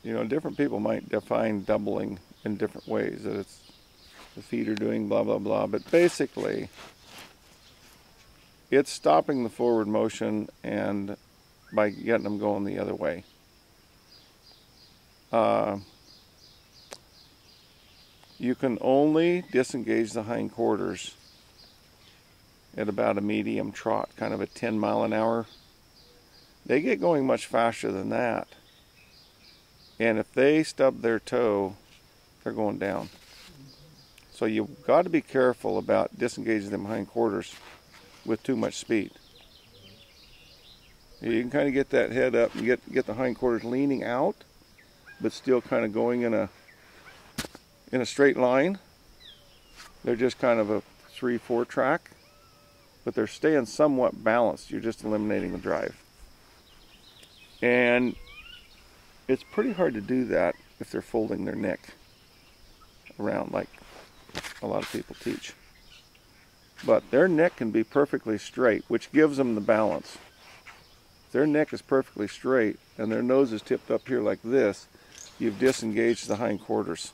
you know, different people might define doubling in different ways, that it's the feet are doing blah, blah, blah. But basically, it's stopping the forward motion and by getting them going the other way. You can only disengage the hindquarters at about a medium trot, kind of a 10 mile an hour. They get going much faster than that. And if they stub their toe, they're going down. So you've got to be careful about disengaging them hindquarters with too much speed. You can kind of get that head up and get the hindquarters leaning out, but still kind of going in a straight line. They're just kind of a 3-4 track, but they're staying somewhat balanced. You're just eliminating the drive. And it's pretty hard to do that if they're folding their neck around like a lot of people teach. But their neck can be perfectly straight, which gives them the balance. If their neck is perfectly straight and their nose is tipped up here like this, you've disengaged the hindquarters.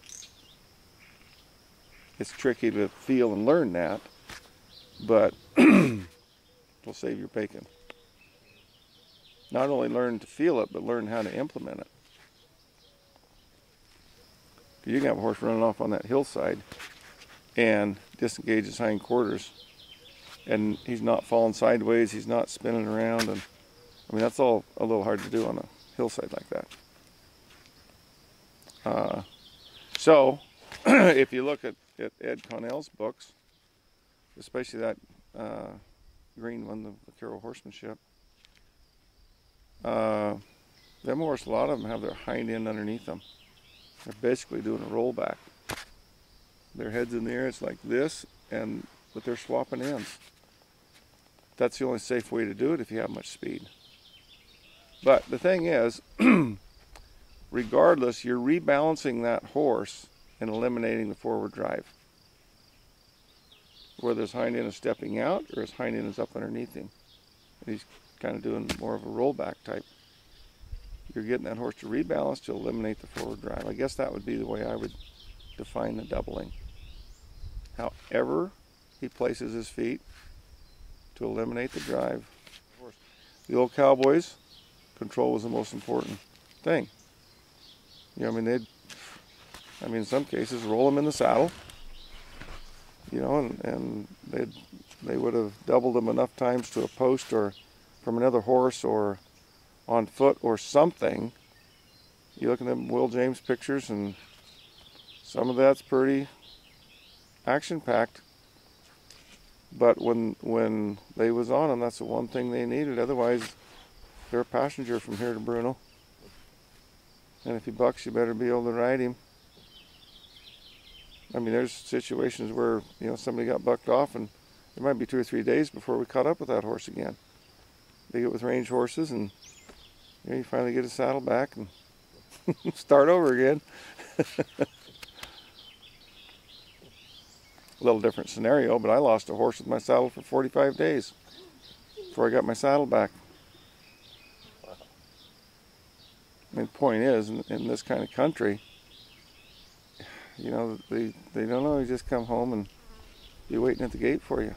It's tricky to feel and learn that, but it'll save your bacon. Not only learn to feel it, but learn how to implement it. You can have a horse running off on that hillside and disengage his hindquarters, and he's not falling sideways, he's not spinning around, and I mean, that's all a little hard to do on a hillside like that. So if you look at Ed Connell's books, especially that green one, the Carroll Horsemanship, them horses, a lot of them have their hind end underneath them. They're basically doing a rollback. Their head's in the air, it's like this, and but they're swapping ends. That's the only safe way to do it if you have much speed. But the thing is, regardless, you're rebalancing that horse and eliminating the forward drive. Whether his hind end is stepping out or his hind end is up underneath him. And he's kind of doing more of a rollback type. You're getting that horse to rebalance to eliminate the forward drive. I guess that would be the way I would define the doubling. However he places his feet to eliminate the drive. The old cowboys, control was the most important thing. You know, I mean, in some cases, roll them in the saddle, you know, and they would have doubled them enough times to a post or from another horse or on foot or something. You look at them Will James pictures, and some of that's pretty action-packed. But when they was on them, that's the one thing they needed. Otherwise, they're a passenger from here to Bruno. And if he bucks, you better be able to ride him. I mean, there's situations where, you know, somebody got bucked off, and it might be 2 or 3 days before we caught up with that horse again. They get with range horses, and you know, you finally get his saddle back and start over again. A little different scenario, but I lost a horse with my saddle for 45 days before I got my saddle back. I mean, the point is, in this kind of country, you know, they don't always just come home and be waiting at the gate for you.